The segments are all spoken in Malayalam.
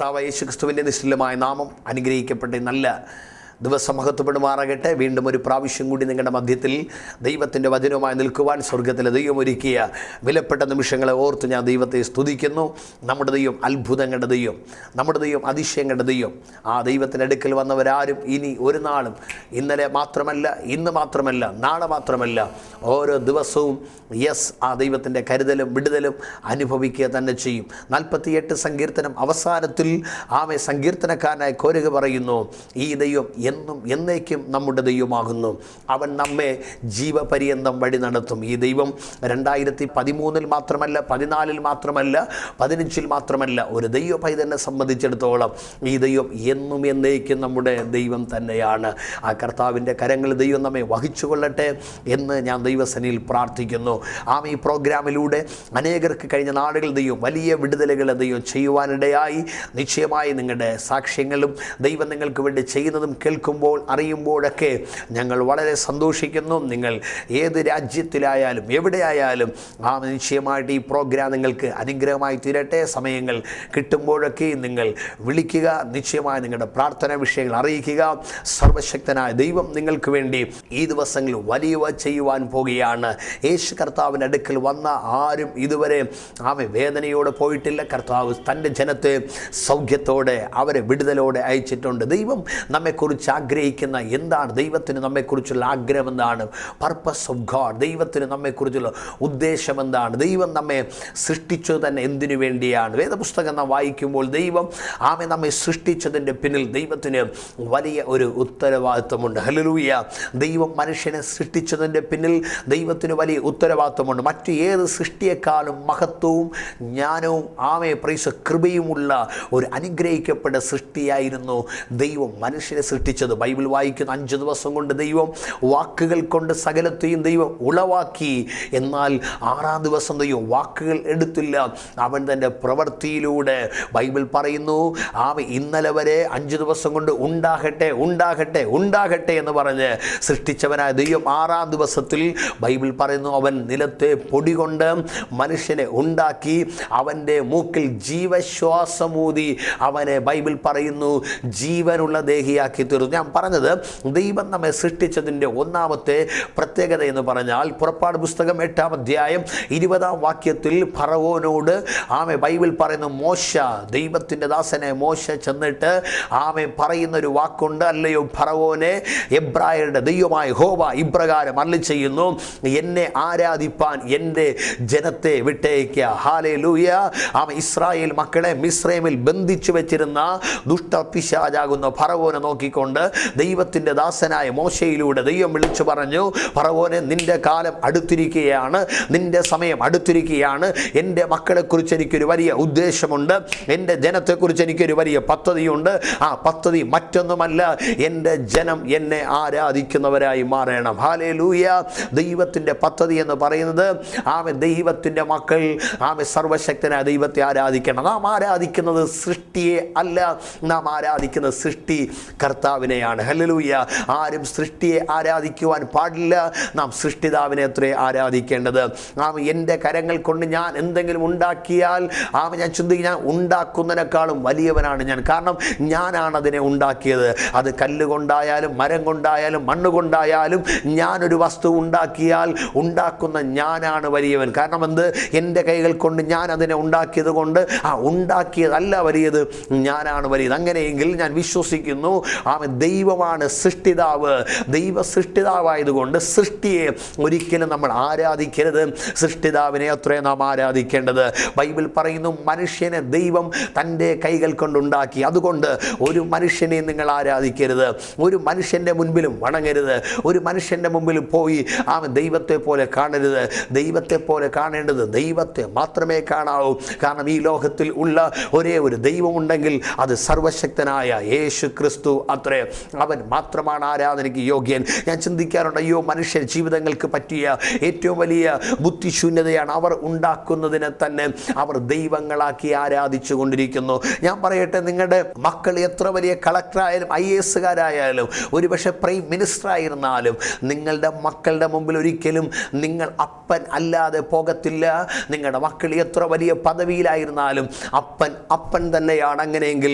കർത്താവായ യേശുക്രിസ്തുവിൻ്റെ നിശ്ചലമായ നാമം അനുഗ്രഹിക്കപ്പെട്ട നല്ല ദിവസം മഹത്വപ്പെടുമാറാകട്ടെ. വീണ്ടും ഒരു പ്രാവശ്യം കൂടി നിങ്ങളുടെ മധ്യത്തിൽ ദൈവത്തിൻ്റെ വചനവുമായി നിൽക്കുവാൻ സ്വർഗത്തിലെ ദൈവം ഒരുക്കിയ വിലപ്പെട്ട നിമിഷങ്ങളെ ഓർത്ത് ഞാൻ ദൈവത്തെ സ്തുതിക്കുന്നു. നമ്മുടെ ദൈവം അത്ഭുതങ്ങളുടെ ദൈവം, നമ്മുടെ ദൈവം അതിശയങ്ങളുടെ ദൈവം. ആ ദൈവത്തിൻ്റെ അടുക്കൽ വന്നവരാരും ഇനി ഒരു നാളും, ഇന്നലെ മാത്രമല്ല, ഇന്ന് മാത്രമല്ല, നാളെ മാത്രമല്ല, ഓരോ ദിവസവും ആ ദൈവത്തിൻ്റെ കരുതലും വിടുതലും അനുഭവിക്കുക തന്നെ ചെയ്യും. 48 സങ്കീർത്തനം അവസാനത്തിൽ സങ്കീർത്തനക്കാരനായ കോരക പറയുന്നു, ഈ ദൈവം എന്നും എന്നേക്കും നമ്മുടെ ദൈവമാകുന്നു. അവൻ നമ്മെ ജീവപര്യന്തം വഴി നടത്തും. ഈ ദൈവം 2013 മാത്രമല്ല, 14 മാത്രമല്ല, 15 മാത്രമല്ല, ഒരു ദൈവ പൈതലിനെ സംബന്ധിച്ചിടത്തോളം ഈ ദൈവം എന്നും എന്നേക്കും നമ്മുടെ ദൈവം തന്നെയാണ്. ആ കർത്താവിൻ്റെ കരങ്ങൾ ദൈവം നമ്മെ വഹിച്ചു കൊള്ളട്ടെ എന്ന് ഞാൻ ദൈവസന്നിധിയിൽ പ്രാർത്ഥിക്കുന്നു. ഈ പ്രോഗ്രാമിലൂടെ അനേകർക്ക് കഴിഞ്ഞ നാളുകൾ ദൈവം വലിയ വിടുതലുകൾ ദൈവം ചെയ്യുവാനിടയായി. നിശ്ചയമായി നിങ്ങളുടെ സാക്ഷ്യങ്ങളും ദൈവം നിങ്ങൾക്ക് വേണ്ടി ചെയ്യുന്നതും കേൾക്കുമ്പോൾ അറിയുമ്പോഴൊക്കെ ഞങ്ങൾ വളരെ സന്തോഷിക്കുന്നു. നിങ്ങൾ ഏത് രാജ്യത്തിലായാലും എവിടെയായാലും നിശ്ചയമായിട്ട് ഈ പ്രോഗ്രാം നിങ്ങൾക്ക് അനുഗ്രഹമായി തീരട്ടെ. സമയങ്ങൾ കിട്ടുമ്പോഴൊക്കെ നിങ്ങൾ വിളിക്കുക, നിശ്ചയമായി നിങ്ങളുടെ പ്രാർത്ഥനാ വിഷയങ്ങൾ അറിയിക്കുക. സർവശക്തനായ ദൈവം നിങ്ങൾക്ക് വേണ്ടി ഈ ദിവസങ്ങളിൽ വലിയവ ചെയ്യുവാൻ പോകുകയാണ്. യേശു കർത്താവിൻ്റെ അടുക്കൽ വന്ന ആരും ഇതുവരെ വേദനയോടെ പോയിട്ടില്ല. കർത്താവ് തൻ്റെ ജനത്തെ സൗഖ്യത്തോടെ, അവരെ വിടുതലോടെ അയച്ചിട്ടുണ്ട്. ദൈവം നമ്മെക്കുറിച്ച് ആഗ്രഹിക്കുന്ന എന്താണ്? ദൈവത്തിന് നമ്മെക്കുറിച്ചുള്ള ആഗ്രഹം എന്താണ്? പർപ്പസ് ഓഫ് ഗോഡ്, ദൈവത്തിന് നമ്മെക്കുറിച്ചുള്ള ഉദ്ദേശം എന്താണ്? ദൈവം നമ്മെ സൃഷ്ടിച്ചത് തന്നെ എന്തിനു വേണ്ടിയാണ്? വേദപുസ്തകം നാം വായിക്കുമ്പോൾ ദൈവം നമ്മെ സൃഷ്ടിച്ചതിൻ്റെ പിന്നിൽ ദൈവത്തിന് വലിയ ഒരു ഉത്തരവാദിത്വമുണ്ട്. ഹല്ലേലൂയ. ദൈവം മനുഷ്യനെ സൃഷ്ടിച്ചതിൻ്റെ പിന്നിൽ ദൈവത്തിന് വലിയ ഉത്തരവാദിത്വമുണ്ട്. മറ്റു ഏത് സൃഷ്ടിയെക്കാളും മഹത്വവും ജ്ഞാനവും കൃപയുമുള്ള ഒരു അനുഗ്രഹിക്കപ്പെട്ട സൃഷ്ടിയായിരുന്നു ദൈവം മനുഷ്യനെ സൃഷ്ടിച്ചത്. ബൈബിൾ വായിക്കുന്ന 5 ദിവസം കൊണ്ട് ദൈവം വാക്കുകൾ കൊണ്ട് സകലത്തെയും ദൈവം ഉളവാക്കി. എന്നാൽ 6-ാം ദിവസം ദൈവം വാക്കുകൾ എടുത്തില്ല, അവൻ തൻ്റെ പ്രവൃത്തിയിലൂടെ. ബൈബിൾ പറയുന്നു ഇന്നലെ വരെ 5 ദിവസം കൊണ്ട് ഉണ്ടാകട്ടെ ഉണ്ടാകട്ടെ ഉണ്ടാകട്ടെ എന്ന് പറഞ്ഞ് സൃഷ്ടിച്ചവനായ ദൈവം 6-ാം ദിവസത്തിൽ ബൈബിൾ പറയുന്നു അവൻ നിലത്തെ പൊടി കൊണ്ട് മനുഷ്യനെ ഉണ്ടാക്കി, അവൻ്റെ മൂക്കിൽ ജീവശ്വാസമൂതി അവനെ ബൈബിൾ പറയുന്നു ജീവനുള്ള ദേഹിയാക്കി തീർന്നു. ഞാൻ പറഞ്ഞത് ദൈവം നമ്മെ സൃഷ്ടിച്ചതിൻ്റെ ഒന്നാമത്തെ പ്രത്യേകത എന്ന് പറഞ്ഞാൽ പുറപ്പാട് പുസ്തകം 8-ാം അധ്യായം 20-ാം വാക്യത്തിൽ ഫറവോനോട് ബൈബിൾ പറയുന്നു, മോശ, ദൈവത്തിൻ്റെ ദാസനെ മോശ ചെന്നിട്ട് പറയുന്നൊരു വാക്കുണ്ട്, അല്ലയോ ഫറവോനെ, എബ്രായരുടെ ദൈവമായ യഹോവ ഇപ്രകാരം അരുളി ചെയ്യുന്നു, എന്നെ ആരാധിപ്പാൻ എൻ്റെ ജനത്തെ വിട്ടേക്കുക. ഹല്ലേലൂയ. ഇസ്രായേൽ മക്കളെ മിസ്രൈമിൽ ബന്ധിച്ചു വെച്ചിരുന്ന ദുഷ്ടപിശാചാകുന്ന ഫറവോനെ നോക്കിക്കൊണ്ട് ദൈവത്തിൻ്റെ ദാസനായ മോശയിലൂടെ ദൈവം വിളിച്ചു പറഞ്ഞു, ഫറവോനെ, നിന്റെ കാലം അടുത്തിരിക്കുകയാണ്, നിന്റെ സമയം അടുത്തിരിക്കുകയാണ്. എൻ്റെ മക്കളെക്കുറിച്ച് എനിക്കൊരു വലിയ ഉദ്ദേശമുണ്ട്, എൻ്റെ ജനത്തെക്കുറിച്ച് എനിക്കൊരു വലിയ പദ്ധതിയുണ്ട്. ആ പദ്ധതി മറ്റൊന്നുമല്ല, എൻ്റെ ജനം എന്നെ ആരാധിക്കുന്നവരായി മാറണം. ഹല്ലേലൂയ. ദൈവത്തിൻ്റെ പദ്ധതി എന്ന് പറയുന്നത് ദൈവത്തിൻ്റെ മക്കൾ സർവശക്തനായ ദൈവത്തെ ആരാധിക്കണം. നാം ആരാധിക്കുന്നത് സൃഷ്ടിയെ അല്ല, നാം ആരാധിക്കുന്നത് സൃഷ്ടി കർത്താവിനെയാണ്. ഹല്ലേലൂയ. ആരും സൃഷ്ടിയെ ആരാധിക്കുവാൻ പാടില്ല, നാം സൃഷ്ടിതാവിനെ അത്രേ ആരാധിക്കേണ്ടത്. എൻ്റെ കരങ്ങൾ കൊണ്ട് ഞാൻ എന്തെങ്കിലും ഉണ്ടാക്കിയാൽ ഞാൻ ചിന്തിക്കും, ഞാൻ ഉണ്ടാക്കുന്നതിനേക്കാളും വലിയവനാണ് ഞാൻ. കാരണം ഞാനാണ് അതിനെ ഉണ്ടാക്കിയത്. അത് കല്ല് കൊണ്ടായാലും മരം കൊണ്ടായാലും മണ്ണ് കൊണ്ടായാലും ഞാനൊരു വസ്തു ഉണ്ടാക്കിയാൽ ഉണ്ടാക്കുന്ന ഞാനാണ് വലിയവൻ. കാരണം എന്ത്? എൻ്റെ കൈകൾ കൊണ്ട് ഞാൻ അതിനെ ഉണ്ടാക്കിയത് കൊണ്ട് ഉണ്ടാക്കിയതല്ല വലിയത്, ഞാനാണ് വലിയത്. അങ്ങനെയെങ്കിൽ ഞാൻ വിശ്വസിക്കുന്നു ദൈവമാണ് സൃഷ്ടിതാവ്. ദൈവ സൃഷ്ടിതാവായതുകൊണ്ട് സൃഷ്ടിയെ ഒരിക്കലും നമ്മൾ ആരാധിക്കരുത്, സൃഷ്ടിതാവിനെ അത്രേ നാം ആരാധിക്കേണ്ടത്. ബൈബിൾ പറയുന്നു, മനുഷ്യനെ ദൈവം തൻ്റെ കൈകൾ കൊണ്ടുണ്ടാക്കി. അതുകൊണ്ട് ഒരു മനുഷ്യനെ നിങ്ങൾ ആരാധിക്കരുത്, ഒരു മനുഷ്യൻ്റെ മുൻപിലും വണങ്ങരുത്, ഒരു മനുഷ്യൻ്റെ മുമ്പിൽ പോയി ദൈവത്തെ പോലെ കാണരുത്. ദൈവത്തെ പോലെ കാണേണ്ടത് ദൈവത്തെ മാത്രമേ കാണാവൂ. കാരണം ഈ ലോകത്തിൽ ഉള്ള ഒരേ ഒരു ദൈവമുണ്ടെങ്കിൽ അത് സർവശക്തനായ യേശു ക്രിസ്തു അത്രേ. പ്രിയപ്പെട്ടവരെ, അവൻ മാത്രമാണ് ആരാധനയ്ക്ക് യോഗ്യൻ. ഞാൻ ചിന്തിക്കാറുണ്ട്, അയ്യോ മനുഷ്യ ജീവിതങ്ങൾക്ക് പറ്റിയ ഏറ്റവും വലിയ ബുദ്ധിശൂന്യതയാണ് അവർ ഉണ്ടാക്കുന്നതിനെ തന്നെ അവർ ദൈവങ്ങളാക്കി ആരാധിച്ചു കൊണ്ടിരിക്കുന്നു. ഞാൻ പറയട്ടെ, നിങ്ങളുടെ മക്കൾ എത്ര വലിയ കളക്ടറായാലും IAS ഒരുപക്ഷെ പ്രൈം മിനിസ്റ്റർ ആയിരുന്നാലും നിങ്ങളുടെ മക്കളുടെ മുമ്പിൽ ഒരിക്കലും നിങ്ങൾ അപ്പൻ അല്ലാതെ പോകത്തില്ല. നിങ്ങളുടെ മക്കൾ എത്ര വലിയ പദവിയിലായിരുന്നാലും അപ്പൻ തന്നെയാണ്. അങ്ങനെയെങ്കിൽ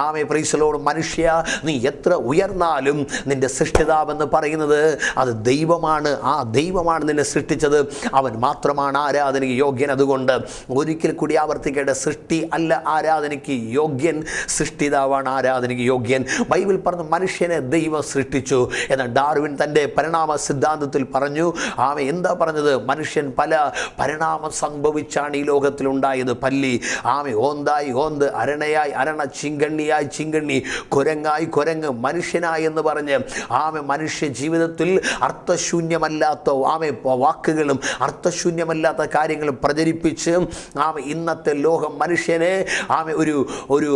ആമേ പ്രൈസ് ലോർഡ്, മനുഷ്യ നീ എത്ര ഉയർന്നാലും നിന്റെ സൃഷ്ടിതാവെന്ന് പറയുന്നത് അത് ദൈവമാണ്. ആ ദൈവമാണ് നിന്നെ സൃഷ്ടിച്ചത്. അവൻ മാത്രമാണ് ആരാധനയ്ക്ക് യോഗ്യൻ. അതുകൊണ്ട് ഒരിക്കൽ കൂടി ആവർത്തിക്കേണ്ട, സൃഷ്ടി അല്ല ആരാധനയ്ക്ക് യോഗ്യൻ, സൃഷ്ടിതാവാണ് ആരാധനയ്ക്ക് യോഗ്യൻ. ബൈബിൾ പറഞ്ഞു മനുഷ്യനെ ദൈവം സൃഷ്ടിച്ചു. എന്നാൽ ഡാർവിൻ തൻ്റെ പരിണാമ സിദ്ധാന്തത്തിൽ പറഞ്ഞു, എന്താ പറഞ്ഞത്? മനുഷ്യൻ പല പരിണാമം സംഭവിച്ചാണ് ഈ ലോകത്തിലുണ്ടായത്. പല്ലി, ഓന്തായി ഓന്ത്, അരണയായി അരണ, ചിങ്കണ്ണിയായി ചിങ്കണ്ണി, കുരങ്ങായി കുരങ്ങ്, മനുഷ്യനായി എന്ന് പറഞ്ഞ് മനുഷ്യ ജീവിതത്തിൽ അർത്ഥശൂന്യമല്ലാത്ത വാക്കുകളും അർത്ഥശൂന്യമല്ലാത്ത കാര്യങ്ങളും പ്രചരിപ്പിച്ച് ഇന്നത്തെ ലോകം മനുഷ്യനെ ഒരു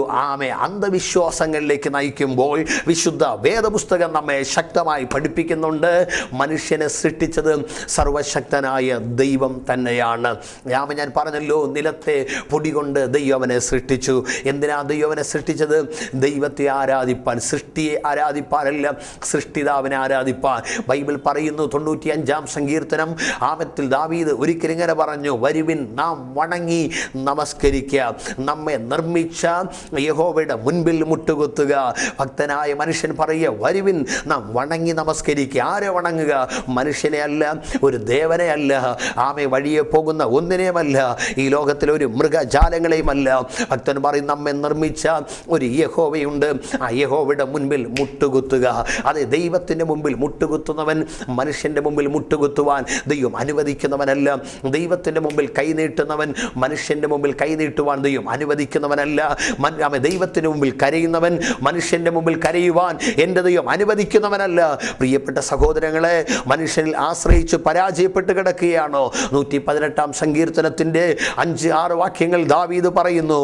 അന്ധവിശ്വാസങ്ങളിലേക്ക് നയിക്കുമ്പോൾ വിശുദ്ധ വേദപുസ്തകം നമ്മെ ശക്തമായി പഠിപ്പിക്കുന്നുണ്ട്, മനുഷ്യനെ സൃഷ്ടിച്ചത് സർവശക്തനായ ദൈവം തന്നെയാണ്. ഞാൻ പറഞ്ഞല്ലോ, നിലത്തെ പൊടി കൊണ്ട് ദൈവം അവനെ സൃഷ്ടിച്ചു. എന്തിനാ ദൈവം അവനെ സൃഷ്ടിച്ചത്? ദൈവത്തെ ആരാധിപ്പാൻ, സൃഷ്ടിയെ ആരാധിപ്പാനല്ല, സൃഷ്ടിതാവിനെ ആരാധിപ്പാൻ. ബൈബിൾ പറയുന്നു 95-ാം സങ്കീർത്തനം ആമത്തിൽ ദാവീദ് ഒരിക്കലും ഇങ്ങനെ പറഞ്ഞു, വരുവിൻ നാം വണങ്ങി നമസ്കരിക്കുക, നമ്മെ നിർമ്മിച്ച യഹോവയുടെ മുൻപിൽ മുട്ടുകുത്തുക. ഭക്തനായ മനുഷ്യൻ പറയുക, വരുവിൻ നാം വണങ്ങി നമസ്കരിക്കുക. ആരെ വണങ്ങുക? മനുഷ്യനെ അല്ല, ഒരു ദേവനെ അല്ല, വഴിയെ പോകുന്ന ഒന്നിനെയുമല്ല, ഈ ലോകത്തിലെ ഒരു മൃഗജാലങ്ങളെയുമല്ല. ഭക്തൻ പറയും, നമ്മെ നിർമ്മിച്ച ഒരു യഹോവയുണ്ട്, ആ യഹോവയുടെ മുൻപിൽ മുട്ടുകുത്തുക. അതെ, ദൈവത്തിൻ്റെ മുമ്പിൽ മുട്ടുകുത്തുന്നവൻ മനുഷ്യൻ്റെ മുമ്പിൽ മുട്ടുകുത്തുവാൻ ദൈവം അനുവദിക്കുന്നവനല്ല. ദൈവത്തിൻ്റെ മുമ്പിൽ കൈനീട്ടുന്നവൻ മനുഷ്യൻ്റെ മുമ്പിൽ കൈനീട്ടുവാൻ ദൈവം അനുവദിക്കുന്നവനല്ല. ദൈവത്തിൻ്റെ മുമ്പിൽ കരയുന്നവൻ മനുഷ്യൻ്റെ മുമ്പിൽ കരയുവാൻ എൻ്റെ ദൈവം അനുവദിക്കുന്നവനല്ല. പ്രിയപ്പെട്ട സഹോദരങ്ങളെ, മനുഷ്യനിൽ ആശ്രയിച്ച് പരാജയപ്പെട്ട് കിടക്കുകയാണോ? 118-ാം സങ്കീർത്തനത്തിൻ്റെ 5-6 വാക്യങ്ങൾ ദാവീദ് പറയുന്നു,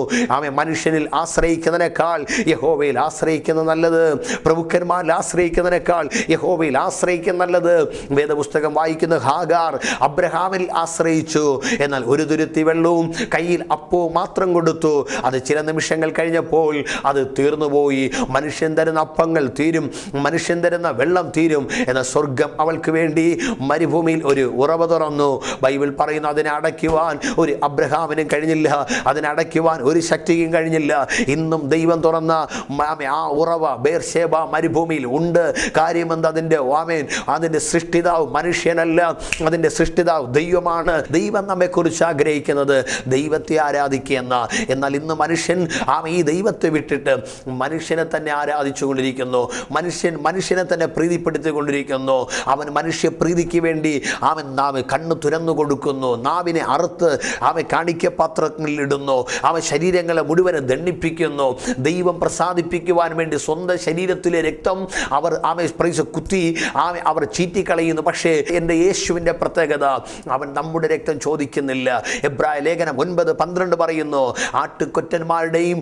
മനുഷ്യനിൽ ആശ്രയിക്കുന്നതിനേക്കാൾ യഹോവയിൽ ആശ്രയിക്കുന്നത് നല്ലത്, പ്രഭുക്കന്മാരിൽ ആശ്രയിക്കുന്നതിനേക്കാൾ യഹോവയിൽ ആശ്രയിക്കുന്ന നല്ലത്. വേദപുസ്തകം വായിക്കുന്ന ഹാഗാർ അബ്രഹാമിൽ ആശ്രയിച്ചു, എന്നാൽ ഒരു തുരുത്തി വെള്ളവും കയ്യിൽ അപ്പവും മാത്രം കൊടുത്തു. അത് ചില നിമിഷങ്ങൾ കഴിഞ്ഞപ്പോൾ അത് തീർന്നുപോയി. മനുഷ്യൻ തരുന്ന അപ്പങ്ങൾ തീരും, മനുഷ്യൻ തരുന്ന വെള്ളം തീരും, എന്നാൽ സ്വർഗം അവൾക്ക് വേണ്ടി മരുഭൂമിയിൽ ഒരു ഉറവ തുറന്നു. ബൈബിൾ പറയുന്നു, അതിനെ അടയ്ക്കുവാൻ ഒരു അബ്രഹാമിനും കഴിഞ്ഞില്ല, അതിനെ അടയ്ക്കുവാൻ ഒരു ശക്തിക്കും കഴിഞ്ഞില്ല. ഇന്നും ദൈവം തുറന്ന ആ ഉറവ ബേർശേബ മരുഭൂമിയിൽ ഉണ്ട്. കാര്യമെന്ത്? അതിൻ്റെ സൃഷ്ടിതാവ് മനുഷ്യനല്ല, അതിൻ്റെ സൃഷ്ടിതാവ് ദൈവമാണ്. ദൈവം നമ്മെക്കുറിച്ച് ആഗ്രഹിക്കുന്നത് ദൈവത്തെ ആരാധിക്കുന്ന. എന്നാൽ ഇന്ന് മനുഷ്യൻ ഈ ദൈവത്തെ വിട്ടിട്ട് മനുഷ്യനെ തന്നെ ആരാധിച്ചു കൊണ്ടിരിക്കുന്നു. മനുഷ്യനെ തന്നെ പ്രീതിപ്പെടുത്തിക്കൊണ്ടിരിക്കുന്നു. അവൻ മനുഷ്യ പ്രീതിക്ക് വേണ്ടി നാം കണ്ണ് തുരന്നു കൊടുക്കുന്നു, നാവിനെ അറുത്ത് കാണിക്കപാത്രങ്ങളിൽ ഇടുന്നു, ശരീരങ്ങളെ മുഴുവൻ ദണ്ഡിപ്പിക്കുന്നു. ദൈവം പ്രസാദിപ്പിക്കുവാൻ വേണ്ടി സ്വന്തം ശരീരത്തിലെ രക്തം അവർ കുത്തി അവർ ചീറ്റിക്കളയുന്നു. പക്ഷേ എൻ്റെ യേശുവിൻ്റെ പ്രത്യേകത, അവൻ നമ്മുടെ രക്തം ചോദിക്കുന്നില്ല. എബ്രായ ലേഖനം 9:12 പറയുന്നു, ആട്ടുകൊറ്റന്മാരുടെയും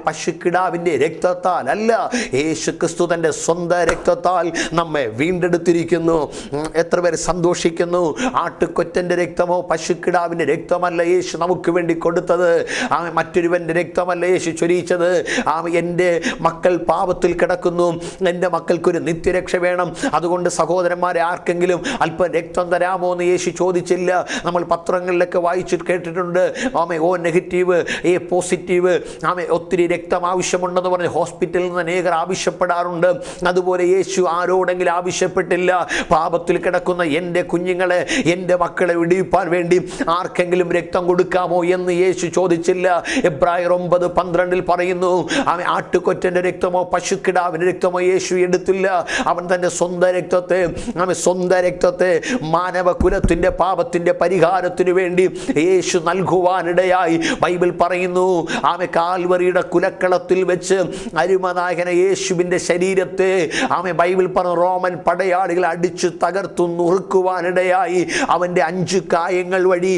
പശുക്കിടാവിൻ്റെ രക്തത്താൽ അല്ല, യേശു ക്രിസ്തു തൻ്റെ സ്വന്തം രക്തത്താൽ നമ്മെ വീണ്ടെടുത്തിരിക്കുന്നു. എത്ര പേര് സന്തോഷിക്കുന്നു? ആട്ടുകൊറ്റൻ്റെ രക്തമോ പശുക്കിടാവിൻ്റെ രക്തമല്ല യേശു നമുക്ക് വേണ്ടി കൊടുത്തത്. മറ്റൊരുവൻ്റെ രക്തമല്ല യേശു ചൊരിയിച്ചത്. എൻ്റെ മക്കൾ പാപത്തിൽ കിടക്കുന്നു, എൻ്റെ മക്കൾക്കൊരു നിത്യരക്ഷ വേണം, അതുകൊണ്ട് സഹോദരന്മാരെ ആർക്കെങ്കിലും അല്പം രക്തം തരാമോ എന്ന് യേശു ചോദിച്ചില്ല. നമ്മൾ പത്രങ്ങളിലൊക്കെ വായിച്ചു കേട്ടിട്ടുണ്ട്, ഓ നെഗറ്റീവ്, പോസിറ്റീവ്, ഒത്തിരി രക്തം ആവശ്യമുണ്ടെന്ന് പറഞ്ഞ് ഹോസ്പിറ്റലിൽ നിന്ന് അനേകർ ആവശ്യപ്പെടാറുണ്ട്. അതുപോലെ യേശു ആരോടെങ്കിലും ആവശ്യപ്പെട്ടില്ല. പാപത്തിൽ കിടക്കുന്ന എൻ്റെ കുഞ്ഞുങ്ങളെ, എൻ്റെ മക്കളെ വിടിവിപ്പാൻ വേണ്ടി ആർക്കെങ്കിലും രക്തം കൊടുക്കാമോ എന്ന് യേശു ചോദിച്ചില്ല. എബ്രായർ 9:12 പറയുന്നു, ആട്ടുകൊറ്റൻ്റെ രക്തമോ പശുക്കിടാവിൻ്റെ രക്തമോ യേശു എടുത്തില്ല. അവൻ തൻ്റെ സ്വന്തം രക്തത്തെ മാനവ കുലത്തിൻ്റെ പാപത്തിൻ്റെ പരിഹാരത്തിനു വേണ്ടി യേശു നൽകുവാനിടയായി. ബൈബിൾ പറയുന്നു, കാൽവറിയുടെ കുലക്കളത്തിൽ വെച്ച് അരുമനായകനെ യേശുവിൻ്റെ ശരീരത്തെ ബൈബിൾ പറഞ്ഞു റോമൻ പടയാളികൾ അടിച്ചു തകർത്തു നുറുക്കുവാനിടയായി. അവൻ്റെ 5 കായങ്ങൾ വഴി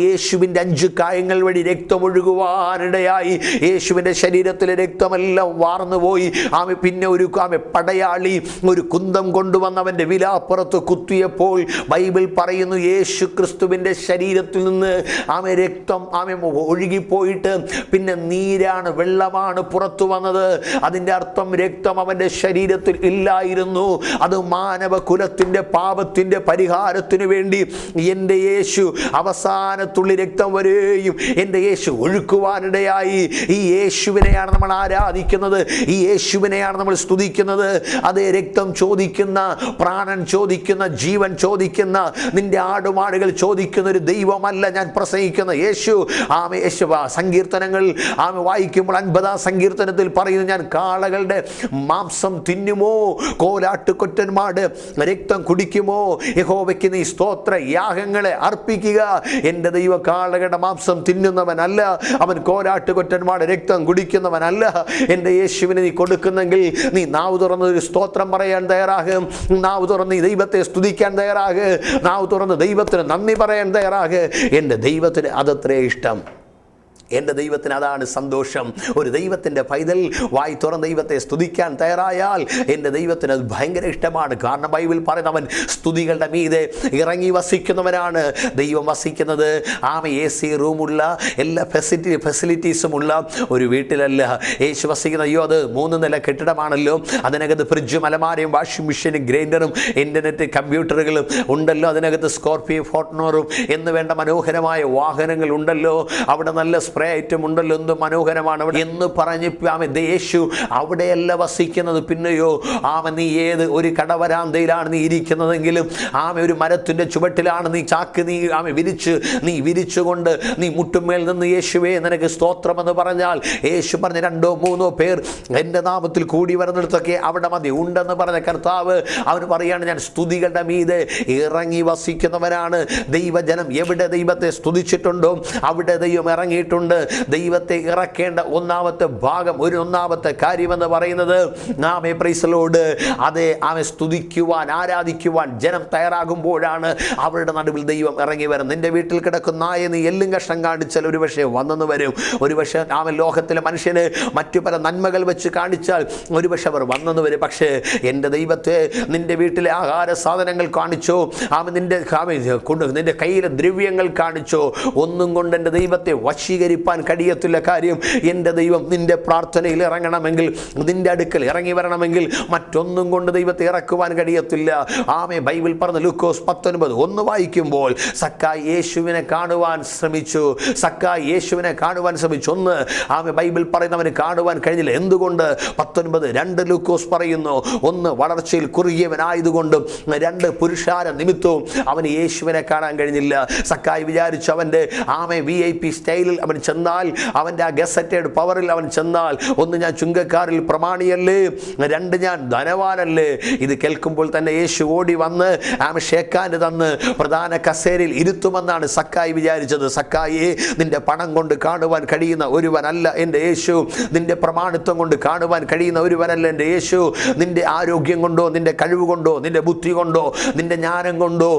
യേശുവിൻ്റെ 5 കായങ്ങൾ വഴി രക്തമൊഴുകുവാനിടയായി. യേശുവിൻ്റെ ശരീരത്തിലെ രക്തമെല്ലാം വാർന്നുപോയി. പിന്നെ ഒരു പടയാളി ഒരു കുന്തം കൊണ്ടുവന്നവൻ്റെ വിലാപ്പുറത്ത് കുത്തിയപ്പോൾ ബൈബിൾ പറയുന്നു യേശു ക്രിസ്തുവിൻ്റെ ശരീരത്തിൽ നിന്ന് രക്തം ഒഴുകിപ്പോയിട്ട് പിന്നെ നീരാണ്, വെള്ളമാണ് പുറത്തു വന്നത്. അതിൻ്റെ അർത്ഥം രക്തം അവൻ്റെ ശരീരത്തിൽ ഇല്ലായിരുന്നു. അത് മാനവ കുലത്തിൻ്റെ പാപത്തിൻ്റെ പരിഹാരത്തിനു വേണ്ടി എൻ്റെ യേശു അവസാനത്തുള്ളി രക്തം വരെയും എൻ്റെ യേശു ഒഴുക്കുവാനിടയായി. ഈ യേശുവിനെയാണ് നമ്മൾ ആരാധിക്കുന്നത്, ഈ യേശുവിനെയാണ് നമ്മൾ സ്തുതിക്കുന്നത്. അതേ രക്തം ചോദിക്കുന്ന, പ്രാണൻ ചോദിക്കുന്ന, ജീവൻ ചോദിക്കുന്ന, നിന്റെ ആടുമാടുകൾ ചോദിക്കുന്ന ഒരു ദൈവമല്ല ഞാൻ പ്രസംഗിക്കുന്ന യേശു. യേശു സങ്കീർത്തനങ്ങൾ വായിക്കുമ്പോൾ 50-ാം സങ്കീർത്തനത്തിൽ പറയുന്നു, ഞാൻ കാളകളുടെ മാംസം തിന്നുമോ, കോലാട്ടുകൊറ്റന്മാരുടെ രക്തം കുടിക്കുമോ? യഹോവയ്ക്ക് നീ സ്തോത്ര യാഗങ്ങളെ അർപ്പിക്കുക. എൻ്റെ ദൈവ കാളകളുടെ മാംസം തിന്നുന്നവനല്ല, അവൻ കോലാട്ടുകൊറ്റന്മാരുടെ രക്തം കുടിക്കുന്നവനല്ല. എൻ്റെ യേശുവിനെ നീ കൊടുക്കുന്നെങ്കിൽ നീ നാവ് തുറന്ന് ഒരു സ്തോത്രം പറയാൻ തയ്യാറാകും, നാവ് തുറന്ന് ഈ ദൈവത്തെ സ്തുതിക്കാൻ തയ്യാറാകും, നാവ് തുറന്ന് ദൈവത്തിന് നന്ദി പറയാൻ തയ്യാറാകും. എൻ്റെ ദൈവത്തിന് അതത്രേ ഇഷ്ടം, എൻ്റെ ദൈവത്തിന് അതാണ് സന്തോഷം. ഒരു ദൈവത്തിൻ്റെ പൈതൽ വായി തുറന്ന് ദൈവത്തെ സ്തുതിക്കാൻ തയ്യാറായാൽ എൻ്റെ ദൈവത്തിന് അത് ഭയങ്കര ഇഷ്ടമാണ്. കാരണം ബൈബിൾ പറയുന്നവൻ സ്തുതികളുടെ മീതെ ഇറങ്ങി വസിക്കുന്നവനാണ്. ദൈവം വസിക്കുന്നത് AC റൂമുള്ള എല്ലാ ഫെസിലിറ്റീസുമുള്ള ഒരു വീട്ടിലല്ല. യേശു വസിക്കുന്ന അത് 3 നില കെട്ടിടമാണല്ലോ. അതിനകത്ത് ഫ്രിഡ്ജും അലമാരയും വാഷിംഗ് മെഷീനും ഗ്രൈൻഡറും ഇൻ്റർനെറ്റ് കമ്പ്യൂട്ടറുകളും ഉണ്ടല്ലോ. അതിനകത്ത് സ്കോർപിയോ ഫോർട്ടുനറും എന്ന് വേണ്ട മനോഹരമായ വാഹനങ്ങൾ ഉണ്ടല്ലോ. അവിടെ നല്ല ഐറ്റം ഉണ്ടല്ലോ, എന്ത് മനോഹരമാണ് അവിടെ എന്ന് പറഞ്ഞ് യേശു അവിടെയല്ല വസിക്കുന്നത്. പിന്നെയോ നീ ഏത് ഒരു കടവരാന്തയിലാണ് നീ ഇരിക്കുന്നതെങ്കിലും ഒരു മരത്തിൻ്റെ ചുവട്ടിലാണ് നീ ചാക്ക് നീ വിരിച്ചുകൊണ്ട് നീ മുട്ടുമേൽ നിന്ന് യേശുവേ നിനക്ക് സ്തോത്രമെന്ന് പറഞ്ഞാൽ, യേശു പറഞ്ഞ 2-3 പേർ എൻ്റെ നാമത്തിൽ കൂടി വരുന്നിടത്തൊക്കെ അവിടെ മതി ഉണ്ടെന്ന് പറഞ്ഞ കർത്താവ് അവന് പറയാണ്, ഞാൻ സ്തുതികളുടെ മീതെ ഇറങ്ങി വസിക്കുന്നവനാണ്. ദൈവജനം എവിടെ ദൈവത്തെ സ്തുതിച്ചിട്ടുണ്ടോ അവിടെ ദൈവം ഇറങ്ങിയിട്ടുണ്ട്. ദൈവത്തെ ഇറക്കേണ്ട ഒന്നാമത്തെ കാര്യമെന്ന് പറയുന്നത് സ്തുതിക്കുവാൻ, ആരാധിക്കുവാൻ ജനം തയ്യാറാകുമ്പോഴാണ് അവരുടെ നടുവിൽ ദൈവം ഇറങ്ങി വരും. നിന്റെ വീട്ടിൽ കിടക്കുന്ന നായ നീ എല്ലും കഷ്ണം കാണിച്ചാൽ ഒരുപക്ഷെ വന്നെന്ന് വരും. ഒരുപക്ഷെ ലോകത്തിലെ മനുഷ്യന് മറ്റു പല നന്മകൾ വെച്ച് കാണിച്ചാൽ ഒരുപക്ഷെ അവർ വന്നെന്ന് വരും. പക്ഷേ എൻ്റെ ദൈവത്തെ നിന്റെ വീട്ടിലെ ആഹാര സാധനങ്ങൾ കാണിച്ചോ, നിന്റെ കയ്യിലെ ദ്രവ്യങ്ങൾ കാണിച്ചോ, ഒന്നും കൊണ്ട് എൻ്റെ ദൈവത്തെ വശീകരിപ്പാൻ കഴിയത്തില്ല. കാര്യം എൻ്റെ ദൈവം നിന്റെ പ്രാർത്ഥനയിൽ ഇറങ്ങണമെങ്കിൽ, നിന്റെ അടുക്കൽ ഇറങ്ങി വരണമെങ്കിൽ മറ്റൊന്നും കൊണ്ട് ദൈവത്തെ ഇറക്കുവാൻ കഴിയത്തില്ല. ബൈബിൾ പറഞ്ഞ ലൂക്കോസ് 19:1 വായിക്കുമ്പോൾ സക്കായി യേശുവിനെ കാണുവാൻ ശ്രമിച്ചു. ബൈബിൾ പറയുന്നവന് കാണുവാൻ കഴിഞ്ഞില്ല. എന്തുകൊണ്ട്? 19:2 ലൂക്കോസ് പറയുന്നു, 1 വളർച്ചയിൽ കുറുകിയവനായതുകൊണ്ടും 2 പുരുഷാര നിമിത്തവും അവന് യേശുവിനെ കാണാൻ കഴിഞ്ഞില്ല. സക്കായി വിചാരിച്ചു അവൻ്റെ VIP സ്റ്റൈലിൽ അവൻ ചെന്നാൽ, അവൻ്റെ ഗസറ്റഡ് പവറിൽ അവൻ ചെന്നാൽ, 1 ഞാൻ ചുങ്കക്കാരിൽ പ്രമാണിയല്ലേ, 2 ഞാൻ ധനവാനല്ലേ. ഇത് കേൾക്കുമ്പോൾ തന്നെ യേശു ഓടി വന്ന് ഷേക്കാന് തന്ന് പ്രധാന കസേരയിൽ ഇരുത്തുമെന്നാണ് സക്കായി വിചാരിച്ചത്. സക്കായിയെ, നിന്റെ പണം കൊണ്ട് കാണുവാൻ കഴിയുന്ന ഒരുവനല്ല എൻ്റെ യേശു, നിന്റെ പ്രമാണിത്വം കൊണ്ട് കാണുവാൻ കഴിയുന്ന ഒരുവനല്ല എൻ്റെ യേശു, നിന്റെ ആരോഗ്യം കൊണ്ടോ നിന്റെ കഴിവ് കൊണ്ടോ നിന്റെ ബുദ്ധി കൊണ്ടോ നിന്റെ ജ്ഞാനം കൊണ്ടോ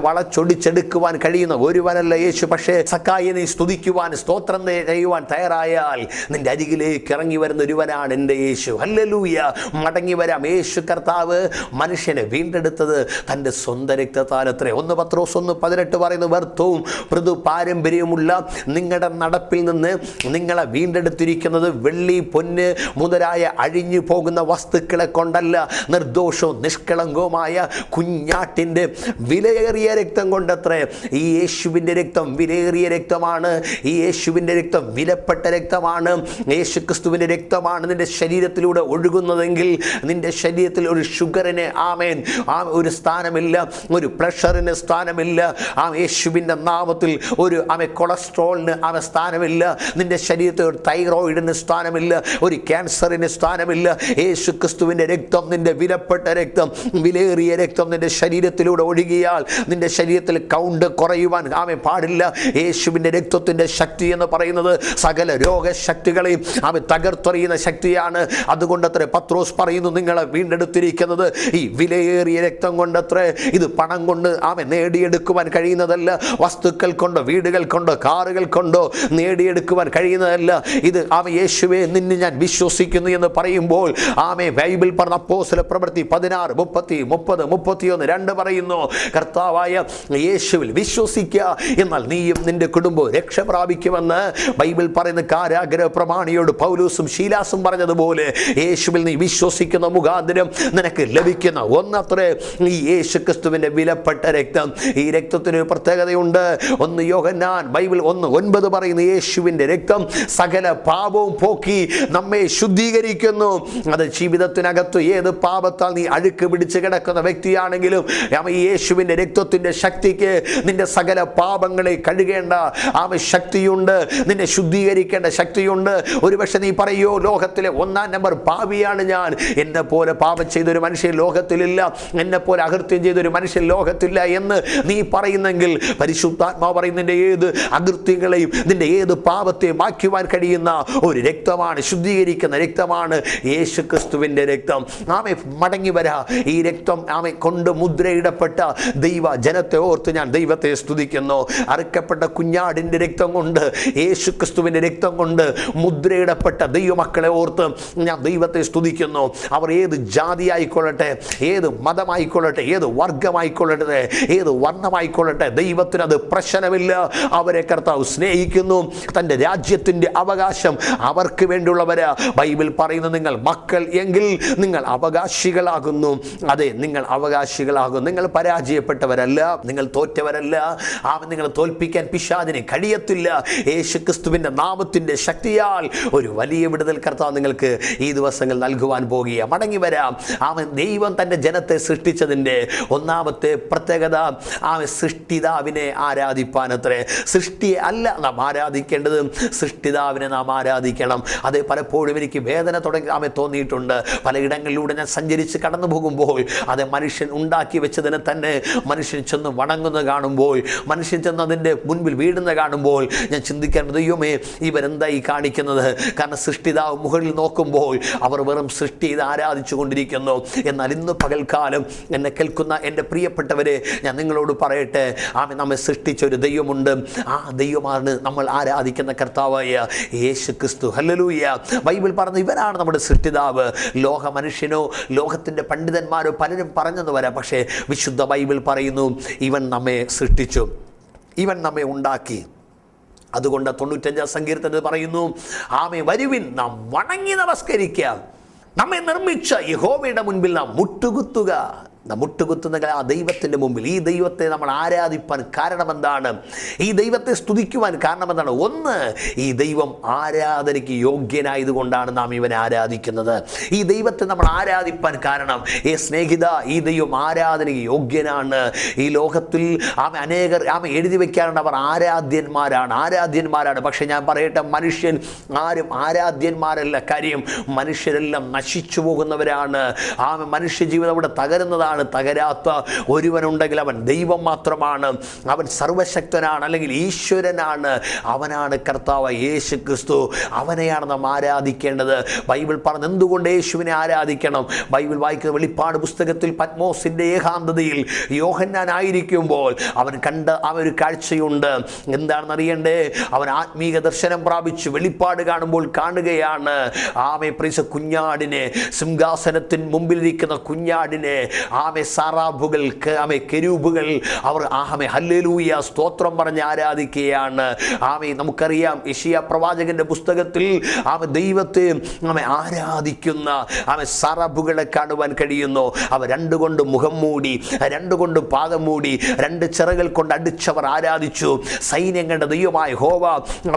വളച്ചൊടിച്ചെടുക്കുവാൻ കഴിയുന്ന ഒരുവനല്ല യേശു. പക്ഷേ സക്കായിയെ നീ സ്തുതിക്കുവാൻ, സ്തോത്രം ചെയ്യുവാൻ തയ്യാറായാൽ നിന്റെ അരികിലേക്ക് ഇറങ്ങി വരുന്ന ഒരുവനാണ് എൻ്റെ യേശു. ഹല്ലേലൂയ. മടങ്ങി വരാം. യേശു കർത്താവ് മനുഷ്യനെ വീണ്ടെടുത്തത് തൻ്റെ സ്വന്തം രക്തത്താലത്രേ. 1 പത്രോസ് 1:18 പറയുന്നു, വ്യർത്ഥവും മൃദു പാരമ്പര്യമുള്ള നിങ്ങളുടെ നടപ്പിൽ നിന്ന് നിങ്ങളെ വീണ്ടെടുത്തിരിക്കുന്നത് വെള്ളി പൊന്ന് മുതലായ അഴിഞ്ഞു പോകുന്ന വസ്തുക്കളെ കൊണ്ടല്ല, നിർദോഷവും നിഷ്കളങ്കവുമായ കുഞ്ഞാട്ടിൻ്റെ വിലയേറിയ രക്തം കൊണ്ടത്രേ. ഈ യേശുവിൻ്റെ രക്തം വിലയേറിയ രക്തമാണ്. ഈ യേശുവിൻ്റെ രക്തം വിലപ്പെട്ട രക്തമാണ്. യേശു ക്രിസ്തുവിൻ്റെ രക്തമാണ് നിന്റെ ശരീരത്തിലൂടെ ഒഴുകുന്നതെങ്കിൽ നിന്റെ ശരീരത്തിൽ ഒരു ഷുഗറിന് ഒരു സ്ഥാനമില്ല, ഒരു പ്രഷറിന് സ്ഥാനമില്ല. യേശുവിൻ്റെ നാമത്തിൽ ഒരു കൊളസ്ട്രോളിന് സ്ഥാനമില്ല. നിന്റെ ശരീരത്തിൽ ഒരു തൈറോയിഡിന് സ്ഥാനമില്ല, ഒരു ക്യാൻസറിന് സ്ഥാനമില്ല. യേശു ക്രിസ്തുവിൻ്റെ രക്തം, നിന്റെ വിലപ്പെട്ട രക്തം, വിലയേറിയ രക്തം നിന്റെ ശരീരത്തിലൂടെ ഒഴുകിയാൽ നിന്റെ ശരീരത്തിൽ കൗണ്ട് കുറയുവാൻ പാടില്ല. യേശുവിൻ്റെ രക്തത്തിൻ്റെ ശക്തി എന്ന് പറയുന്നത് സകല രോഗശക്തികളെയും അവൻ തകർത്തെറിയുന്ന ശക്തിയാണ്. അതുകൊണ്ടത്രേ പത്രോസ് പറയുന്നു, നിങ്ങളെ വീണ്ടെടുത്തിരിക്കുന്നത് ഈ വിലയേറിയ രക്തം കൊണ്ടത്രേ. ഇത് പണം കൊണ്ട് അവൻ നേടിയെടുക്കുവാൻ കഴിയുന്നതല്ല, വസ്തുക്കൾ കൊണ്ടോ വീടുകൾ കൊണ്ടോ കാറുകൾ കൊണ്ടോ നേടിയെടുക്കുവാൻ കഴിയുന്നതല്ല. ഇത് അവൻ യേശുവേ നിന്നെ ഞാൻ വിശ്വസിക്കുന്നു എന്ന് പറയുമ്പോൾ ആമേ ബൈബിൾ പറഞ്ഞ അപ്പോസ്തല പ്രവൃത്തി 16, 30, 30, 31, 2 പറയുന്നു, കർത്താവായ യേശുവിൽ വിശ്വസിക്കുക, എന്നാൽ നീയും നിന്റെ കുടുംബവും രക്ഷ പ്രാപിക്കുമെന്ന് ബൈബിൾ പറയുന്ന കാരാഗ്രഹ പ്രമാണിയോട് പൗലോസും ശീലാസും പറഞ്ഞതുപോലെ യേശുവിൽ നീ വിശ്വസിക്കുന്ന മുഖാന്തരം നിനക്ക് ലഭിക്കുന്ന ഒന്നത്രേ ഈ യേശു ക്രിസ്തുവിന്റെ വിലപ്പെട്ട രക്തം. ഈ രക്തത്തിന് ഒരു പ്രത്യേകതയുണ്ട്. 1 യോഹന്നാൻ ബൈബിൾ 1:9 പറയുന്ന യേശുവിന്റെ രക്തം സകല പാപവും പോക്കി നമ്മെ ശുദ്ധീകരിക്കുന്നു. അത് ജീവിതത്തിനകത്ത് ഏത് പാപത്താൽ നീ അഴുക്ക് പിടിച്ച് കിടക്കുന്ന വ്യക്തിയാണെങ്കിലും ഈ യേശുവിന്റെ രക്തത്തിന്റെ ശക്തിക്ക് നിന്റെ സകല പാപങ്ങളെ കഴുകേണ്ട ശക്തിയുണ്ട്, നിന്നെ ശുദ്ധീകരിക്കേണ്ട ശക്തിയുണ്ട്. ഒരുപക്ഷെ നീ പറയോ, ലോകത്തിലെ 1-ാം നമ്പർ പാപിയാണ് ഞാൻ, എന്നെ പോലെ പാപം ചെയ്തൊരു മനുഷ്യൻ ലോകത്തിലില്ല, എന്നെ പോലെ അകൃത്യം ചെയ്തൊരു മനുഷ്യൻ ലോകത്തില്ല എന്ന് നീ പറയുന്നെങ്കിൽ പരിശുദ്ധാത്മാവ് പറയുന്ന നിന്റെ ഏത് അകൃത്യങ്ങളെയും നിന്റെ ഏത് പാപത്തെയും മാറ്റുവാൻ കഴിയുന്ന ഒരു രക്തമാണ്, ശുദ്ധീകരിക്കുന്ന രക്തമാണ് യേശു ക്രിസ്തുവിന്റെ രക്തം. ആമേ മടങ്ങി വരാ. ഈ രക്തം ആമേ കൊണ്ട് മുദ്രയിടപ്പെട്ട ദൈവ ജനത്തെ ഓർത്ത് ഞാൻ ദൈവത്തെ സ്തുതിക്കുന്നു. അറുക്കപ്പെട്ട കുഞ്ഞാടിന്റെ രക്തം കൊണ്ട്, യേശു ക്രിസ്തുവിന്റെ രക്തം കൊണ്ട് മുദ്രയിടപ്പെട്ട ദൈവമക്കളെ ഓർത്ത് ഞാൻ ദൈവത്തെ സ്തുതിക്കുന്നു. അവർ ഏത് ജാതി ആയിക്കൊള്ളട്ടെ, ഏത് മതമായിക്കൊള്ളട്ടെ, ഏത് വർഗമായിക്കൊള്ളട്ടെ, ഏത് വർണ്ണമായിക്കൊള്ളട്ടെ, ദൈവത്തിനത് പ്രശ്നമില്ല. അവരെ കർത്താവ് സ്നേഹിക്കുന്നു. തൻ്റെ രാജ്യത്തിൻ്റെ അവകാശം അവർക്ക് വേണ്ടിയുള്ളവരാ. ബൈബിൾ പറയുന്നു, നിങ്ങൾ മക്കൾ എങ്കിൽ നിങ്ങൾ അവകാശികളാകുന്നു. അതെ, നിങ്ങൾ അവകാശികളാകും. നിങ്ങൾ പരാജയപ്പെട്ടവരല്ല, നിങ്ങൾ തോറ്റവരല്ല. നിങ്ങൾ തോൽപ്പിക്കാൻ പിശാചിനെ കഴിയത്തില്ല. യേശു ക്രിസ്തുവിന്റെ നാമത്തിന്റെ ശക്തിയാൽ ഒരു വലിയ വിടുതൽ കർത്താവ് നിങ്ങൾക്ക് ഈ ദിവസങ്ങൾ നൽകുവാൻ പോകുക. മടങ്ങി വരാം. ദൈവം തൻ്റെ ജനത്തെ സൃഷ്ടിച്ചതിൻ്റെ ഒന്നാമത്തെ പ്രത്യേകത സൃഷ്ടിതാവിനെ ആരാധിപ്പാനത്രേ. സൃഷ്ടിയെ അല്ല നാം ആരാധിക്കേണ്ടത്, സൃഷ്ടിതാവിനെ നാം ആരാധിക്കണം. അത് പലപ്പോഴും എനിക്ക് വേദന തോന്നിയിട്ടുണ്ട്. പലയിടങ്ങളിലൂടെ ഞാൻ സഞ്ചരിച്ച് കടന്നു പോകുമ്പോൾ അത് മനുഷ്യൻ ഉണ്ടാക്കി വെച്ചതിനെ തന്നെ മനുഷ്യൻ ചെന്ന് വണങ്ങുന്നത് കാണുമ്പോൾ, മനുഷ്യൻ ചെന്ന് അതിൻ്റെ മുൻപിൽ വീടുന്ന കാണുമ്പോൾ ഞാൻ ചിന്തിക്കാൻ, ദൈവമേ ഇവരെന്തായി കാണിക്കുന്നത്? കാരണം സൃഷ്ടിതാവ് മുകളിൽ നോക്കുമ്പോൾ അവർ വെറും സൃഷ്ടി ഇത് ആരാധിച്ചു കൊണ്ടിരിക്കുന്നു. എന്നാൽ ഇന്ന് പകൽക്കാലം എന്നെ കേൾക്കുന്ന എൻ്റെ പ്രിയപ്പെട്ടവരെ ഞാൻ നിങ്ങളോട് പറയട്ടെ, നമ്മെ സൃഷ്ടിച്ച ഒരു ദൈവമുണ്ട്. ആ ദൈവമാണ് നമ്മൾ ആരാധിക്കുന്ന കർത്താവായ യേശു ക്രിസ്തു. ഹല്ലേലൂയ. ബൈബിൾ പറഞ്ഞ ഇവനാണ് നമ്മുടെ സൃഷ്ടിതാവ്. ലോക മനുഷ്യനോ ലോകത്തിൻ്റെ പണ്ഡിതന്മാരോ പലരും പറഞ്ഞെന്ന് വരാം, പക്ഷേ വിശുദ്ധ ബൈബിൾ പറയുന്നു ഇവൻ നമ്മെ സൃഷ്ടിച്ചു, ഇവൻ നമ്മെ ഉണ്ടാക്കി. അതുകൊണ്ട് 95-ാം സങ്കീർത്തനത്തിൽ പറയുന്നു, ആമേ വരുവിൻ നാം വണങ്ങി നമസ്കരിക്കാം, നമ്മെ നിർമ്മിച്ച യഹോവയുടെ മുൻപിൽ നാം മുട്ടുകുത്തുക. മുട്ടുകുത്തുന്ന ആ ദൈവത്തിൻ്റെ മുമ്പിൽ ഈ ദൈവത്തെ നമ്മൾ ആരാധിപ്പാൻ കാരണമെന്താണ്? ഈ ദൈവത്തെ സ്തുതിക്കുവാൻ കാരണമെന്താണ്? ഒന്ന്, ഈ ദൈവം ആരാധനയ്ക്ക് യോഗ്യനായതുകൊണ്ടാണ് നാം ഇവനെ ആരാധിക്കുന്നത്. ഈ ദൈവത്തെ നമ്മൾ ആരാധിപ്പാൻ കാരണം, സ്നേഹിത, ഈ ദൈവം ആരാധനയ്ക്ക് യോഗ്യനാണ്. ഈ ലോകത്തിൽ അനേകർ എഴുതി വയ്ക്കാറുണ്ട്, അവർ ആരാധ്യന്മാരാണ്. പക്ഷെ ഞാൻ പറയട്ടെ, മനുഷ്യൻ ആരും ആരാധ്യന്മാരല്ല. കാര്യം മനുഷ്യരെല്ലാം നശിച്ചു പോകുന്നവരാണ്. മനുഷ്യ ജീവിതം അവിടെ തകരുന്നതാണ്. തകരാത്ത ഒരുവനുണ്ടെങ്കിൽ അവൻ ദൈവം മാത്രമാണ്. അവൻ സർവശക്തനാണ്, അല്ലെങ്കിൽ ഈശ്വരനാണ്. അവനാണ് കർത്താവ് യേശു ക്രിസ്തു. അവനെയാണ് നാം ആരാധിക്കേണ്ടത്. ബൈബിൾ പറഞ്ഞ എന്തുകൊണ്ട് യേശുവിനെ ആരാധിക്കണം? ബൈബിൾ വായിക്കുന്ന വെളിപ്പാട് പുസ്തകത്തിൽ പത്മോസിന്റെ ഏകാന്തതയിൽ യോഹന്നാൻ ആയിരിക്കുമ്പോൾ അവൻ കണ്ട ഒരു കാഴ്ചയുണ്ട്. എന്താണെന്ന് അറിയണ്ടേ? അവൻ ആത്മീക ദർശനം പ്രാപിച്ചു വെളിപ്പാട് കാണുമ്പോൾ കാണുകയാണ് കുഞ്ഞാടിനെ, സിംഹാസനത്തിന് മുമ്പിലിരിക്കുന്ന കുഞ്ഞാടിനെ, സാറാബുകൾ, കെരൂബുകൾ, അവർ ഹല്ലേലൂയ സ്തോത്രം പറഞ്ഞ് ആരാധിക്കുകയാണ്. നമുക്കറിയാം യെശയ്യാ പ്രവാചകന്റെ പുസ്തകത്തിൽ ദൈവത്തെ ആരാധിക്കുന്ന സാറാബുകളെ കാണുവാൻ കഴിയുന്നു. അവർ രണ്ടുകൊണ്ട് മുഖം മൂടി, രണ്ടുകൊണ്ട് പാദം മൂടി, രണ്ട് ചിറകൾ കൊണ്ട് അടിച്ചവർ ആരാധിച്ചു. സൈന്യങ്ങളുടെ ദൈവമായ യഹോവ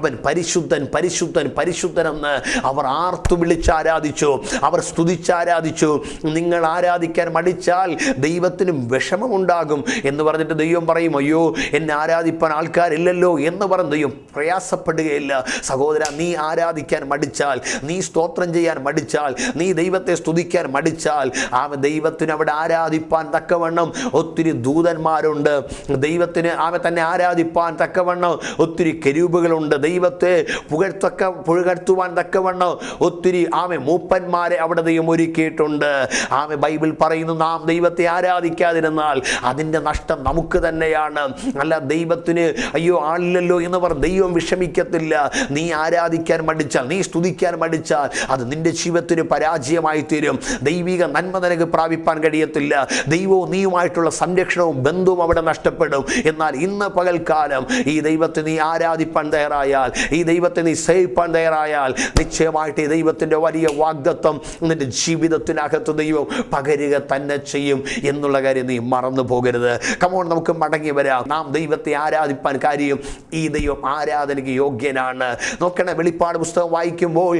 അവൻ പരിശുദ്ധൻ, പരിശുദ്ധൻ, പരിശുദ്ധനെന്ന് അവർ ആർത്തു വിളിച്ചാരാധിച്ചു, അവർ സ്തുതിച്ചാരാധിച്ചു. നിങ്ങൾ ആരാധിക്കാൻ മടിച്ചാൽ ദൈവത്തിനും വിഷമമുണ്ടാകും എന്ന് പറഞ്ഞിട്ട് ദൈവം പറയും, അയ്യോ എന്നെ ആരാധിപ്പാൻ ആൾക്കാരില്ലല്ലോ എന്ന് പറഞ്ഞ് ദൈവം പ്രയാസപ്പെടുകയില്ല. സഹോദര, നീ ആരാധിക്കാൻ മടിച്ചാൽ, നീ സ്തോത്രം ചെയ്യാൻ മടിച്ചാൽ, നീ ദൈവത്തെ സ്തുതിക്കാൻ മടിച്ചാൽ, ദൈവത്തിന് അവിടെ ആരാധിപ്പാൻ തക്കവണ്ണം ഒത്തിരി ദൂതന്മാരുണ്ട്. ദൈവത്തിന് തന്നെ ആരാധിപ്പാൻ തക്കവണ്ണം ഒത്തിരി കെരൂബുകളുണ്ട്. ദൈവത്തെ പുകഴ്ത്തുവാൻ തക്കവണ്ണം ഒത്തിരി മൂപ്പന്മാരെ അവിടെ ദൈവം ഒരുക്കിയിട്ടുണ്ട്. ബൈബിൾ പറയുന്നു, നാം ദൈവത്തെ ആരാധിക്കാതിരുന്നാൽ അതിൻ്റെ നഷ്ടം നമുക്ക് തന്നെയാണ്. അല്ല, ദൈവത്തിന് അയ്യോ ആളില്ലല്ലോ എന്ന് പറഞ്ഞ് ദൈവം വിഷമിക്കത്തില്ല. നീ ആരാധിക്കാൻ മടിച്ചാൽ, നീ സ്തുതിക്കാൻ മടിച്ചാൽ അത് നിന്റെ ജീവിതത്തിന് പരാജയമായി തീരും. ദൈവിക നന്മ നിനക്ക് പ്രാപിപ്പാൻ കഴിയത്തില്ല. ദൈവവും നീയുമായിട്ടുള്ള സംരക്ഷണവും ബന്ധവും അവിടെ നഷ്ടപ്പെടും. എന്നാൽ ഇന്ന് പകൽക്കാലം ഈ ദൈവത്തെ നീ ആരാധിപ്പാൻ തയ്യാറായാൽ, ഈ ദൈവത്തെ നീ സേവിപ്പാൻ തയ്യാറായാൽ, നിശ്ചയമായിട്ട് ഈ ദൈവത്തിൻ്റെ വലിയ വാഗ്ദത്തം നിന്റെ ജീവിതത്തിനകത്ത് ദൈവം പകരുക തന്നെ ചെയ്യും എന്നുള്ള കാര്യം നീ മറന്നു പോകരുത്. കമോൺ, നമുക്ക് മടങ്ങി വരാം. നാം ദൈവത്തെ ആരാധിപ്പാൻ കാര്യം ഈ ദൈവം ആരാധനയ്ക്ക് യോഗ്യനാണ്. നോക്കണേ, വെളിപ്പാട് പുസ്തകം വായിക്കുമ്പോൾ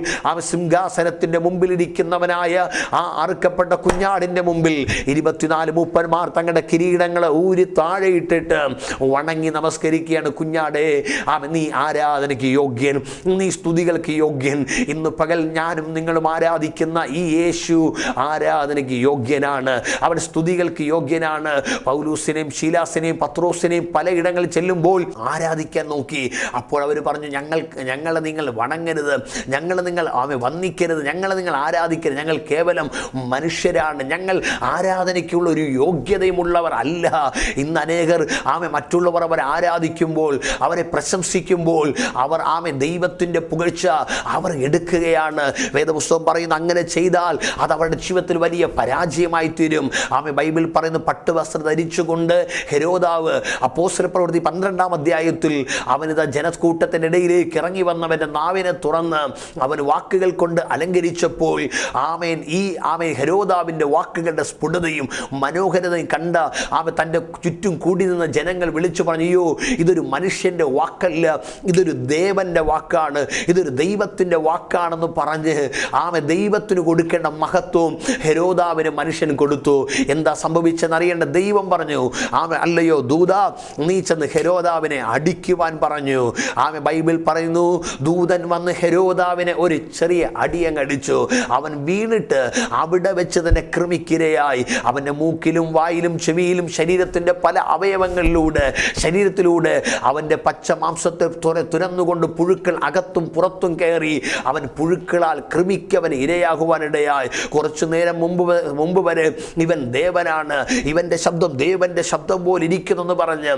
സിംഹാസനത്തിന്റെ മുമ്പിലിരിക്കുന്നവനായ ആ അറുക്കപ്പെട്ട കുഞ്ഞാടിന്റെ മുമ്പിൽ 24 മൂപ്പന്മാർ തങ്ങളുടെ കിരീടങ്ങളെ ഊരി താഴെയിട്ടിട്ട് വണങ്ങി നമസ്കരിക്കുകയാണ്. കുഞ്ഞാടേ, നീ ആരാധനയ്ക്ക് യോഗ്യൻ, നീ സ്തുതികൾക്ക് യോഗ്യൻ. ഇന്ന് പകൽ ഞാനും നിങ്ങളും ആരാധിക്കുന്ന ഈ യേശു ആരാധനയ്ക്ക് യോഗ്യനാണ്. അവൻ സ്തുതികൾക്ക് യോഗ്യനാണ്. പൗലൂസിനെയും ശീലാസിനെയും പത്രോസിനെയും പലയിടങ്ങളിൽ ചെല്ലുമ്പോൾ ആരാധിക്കാൻ നോക്കി. അപ്പോൾ അവർ പറഞ്ഞു, ഞങ്ങളെ നിങ്ങൾ വണങ്ങരുത്, ഞങ്ങളെ നിങ്ങൾ വന്ദിക്കരുത്, ഞങ്ങളെ നിങ്ങൾ ആരാധിക്കരുത്, ഞങ്ങൾ കേവലം മനുഷ്യരാണ്, ഞങ്ങൾ ആരാധനയ്ക്കുള്ള ഒരു യോഗ്യതയുമുള്ളവർ അല്ല. ഇന്ന് അനേകർ മറ്റുള്ളവർ അവരെ ആരാധിക്കുമ്പോൾ, അവരെ പ്രശംസിക്കുമ്പോൾ അവർ ദൈവത്തിൻ്റെ പുകഴ്ച അവർ എടുക്കുകയാണ്. വേദപുസ്തകം പറയുന്നു, അങ്ങനെ ചെയ്താൽ അത് അവരുടെ ജീവിതത്തിൽ വലിയ പരാജയമായി തീരും. ബൈബിൾ പറയുന്നു, പട്ടുവസ്ത്രം ധരിച്ചുകൊണ്ട് ഹെരോദാവ് അപ്പോസ്തലപ്രവൃത്തി 12-ാം അധ്യായത്തിൽ അവനിതാ ജനക്കൂട്ടത്തിൻ്റെ ഇടയിലേക്ക് ഇറങ്ങി വന്നവൻ്റെ നാവിനെ തുറന്ന് അവൻ വാക്കുകൾ കൊണ്ട് അലങ്കരിച്ചപ്പോൾ ഈ ഹെരോദാവിൻ്റെ വാക്കുകളുടെ സ്ഫുടതയും മനോഹരതയും കണ്ട തൻ്റെ ചുറ്റും കൂടി നിന്ന ജനങ്ങൾ വിളിച്ചു പറഞ്ഞു, അയ്യോ ഇതൊരു മനുഷ്യൻ്റെ വാക്കല്ല, ഇതൊരു ദേവൻ്റെ വാക്കാണ്, ഇതൊരു ദൈവത്തിൻ്റെ വാക്കാണെന്ന് പറഞ്ഞ് ദൈവത്തിന് കൊടുക്കേണ്ട മഹത്വവും ഹെരോദാവിന് മനുഷ്യൻ കൊടുത്തു. എന്താ സംഭവിച്ചെന്നറിയേണ്ട? ദൈവം പറഞ്ഞു, അല്ലയോ ദൂതാ, നീ ചെന്ന് ഹെരോദാവിനെ അടിക്കുവാൻ പറഞ്ഞു. ബൈബിൾ പറയുന്നു, ദൂതൻ വന്ന് ഹെരോദാവിനെ ഒരു ചെറിയ അടിയങ്ങടിച്ചു. അവൻ വീണിട്ട് അവിടെ വെച്ച് തന്നെ കൃമിക്കിരയായി. അവൻ്റെ മൂക്കിലും വായിലും ചെവിയിലും ശരീരത്തിൻ്റെ പല ശരീരത്തിലൂടെ അവൻ്റെ പച്ച മാംസത്തെ തുരന്നുകൊണ്ട് പുഴുക്കൾ അകത്തും പുറത്തും കയറി അവൻ പുഴുക്കളാൽ കൃമിക്കവൻ ഇരയാകുവാനിടയായി. കുറച്ചു നേരം മുമ്പ് വരെ ഇവൻ ദേവനാണ്, ഇവൻ്റെ ശബ്ദം ദേവൻ്റെ ശബ്ദം പോലെ ഇരിക്കുന്നെന്ന് പറഞ്ഞ്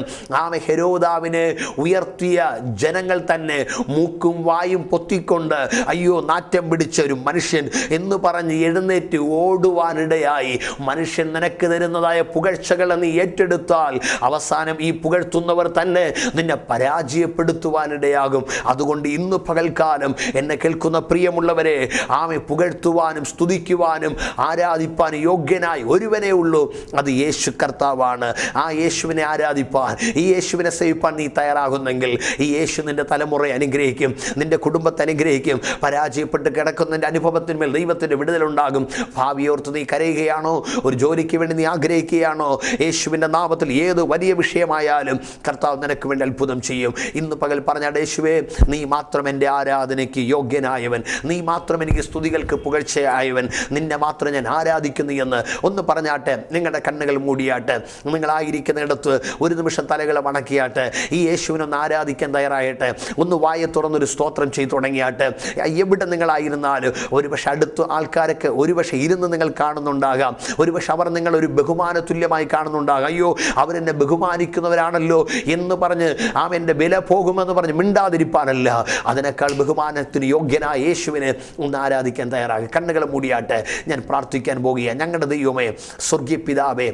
ഹെരോദാവിനെ ഉയർത്തിയ ജനങ്ങൾ തന്നെ മൂക്കും വായും പൊത്തിക്കൊണ്ട് അയ്യോ നാറ്റം പിടിച്ച ഒരു മനുഷ്യൻ എന്ന് പറഞ്ഞ് എഴുന്നേറ്റ് ഓടുവാനിടയായി. മനുഷ്യൻ നിനക്ക് തരുന്നതായ പുകഴ്ചകൾ നീ ഏറ്റെടുത്താൽ അവസാനം ഈ പുകഴ്ത്തുന്നവർ തന്നെ നിന്നെ പരാജയപ്പെടുത്തുവാനിടയാകും. അതുകൊണ്ട് ഇന്ന് പകൽക്കാലം എന്നെ കേൾക്കുന്ന പ്രിയമുള്ളവരെ, പുകഴ്ത്തുവാനും സ്തുതിക്കുവാനും ആരാധിപ്പാനും യോഗ്യനായി ഒരുവനേ ഉള്ളൂ, അത് യേശു കർത്താവാണ്. ആ യേശുവിനെ ആരാധിപ്പാൻ, ഈ യേശുവിനെ സേവിപ്പാൻ നീ തയ്യാറാകുന്നെങ്കിൽ ഈ യേശു നിന്റെ തലമുറയെ അനുഗ്രഹിക്കും, നിന്റെ കുടുംബത്തെ അനുഗ്രഹിക്കും. പരാജയപ്പെട്ട് കിടക്കുന്നതിൻ്റെ അനുഭവത്തിന്മേൽ ദൈവത്തിൻ്റെ വിടുതലുണ്ടാകും. ഭാവിയോർത്ത് നീ കരയുകയാണോ? ഒരു ജോലിക്ക് വേണ്ടി നീ ആഗ്രഹിക്കുകയാണോ? യേശുവിൻ്റെ നാമത്തിൽ ഏത് വലിയ വിഷയമായാലും കർത്താവ് നിനക്ക് വേണ്ടി അത്ഭുതം ചെയ്യും. ഇന്ന് പകൽ പറഞ്ഞാൽ, യേശുവേ നീ മാത്രം എൻ്റെ ആരാധനയ്ക്ക് യോഗ്യനായവൻ, നീ മാത്രം എനിക്ക് സ്തുതികൾക്ക് പുകഴ്ചയായവൻ, നിന്നെ മാത്രം ഞാൻ ആരാധിക്കുന്നു എന്ന് ഒന്ന് പറഞ്ഞാട്ടെ. നിങ്ങളുടെ കണ്ണുകൾ മൂടിയാട്ടെ, നിങ്ങളായിരിക്കുന്നിടത്ത് ഒരു നിമിഷം തലകളെ വണക്കിയാട്ടെ, ഈ യേശുവിനൊന്ന് ആരാധിക്കാൻ തയ്യാറായിട്ട് ഒന്ന് വായ തുറന്നൊരു സ്തോത്രം ചെയ്ത് തുടങ്ങിയാട്ടെ. എവിടെ നിങ്ങളായിരുന്നാലും ഒരുപക്ഷെ അടുത്ത ആൾക്കാരൊക്കെ ഒരുപക്ഷെ ഇരുന്ന് നിങ്ങൾ കാണുന്നുണ്ടാകാം, ഒരുപക്ഷെ അവർ നിങ്ങളൊരു ബഹുമാന തുല്യമായി കാണുന്നുണ്ടാകാം. അയ്യോ അവരെന്നെ ബഹുമാനിക്കുന്നവരാണല്ലോ എന്ന് പറഞ്ഞ് എൻ്റെ വില പോകുമെന്ന് പറഞ്ഞ് മിണ്ടാതിരിപ്പാനല്ല, അതിനേക്കാൾ ബഹുമാനത്തിന് യോഗ്യനായ യേശുവിനെ ഒന്ന് ആരാധിക്കാൻ തയ്യാറാകുക. കണ്ണുകൾ മൂടിയാട്ടെ, ഞാൻ പ്രാർത്ഥിക്കാൻ പോകുക. ഞങ്ങളുടെ ദൈവമേ, സ്വർഗീയ പിതാവേ,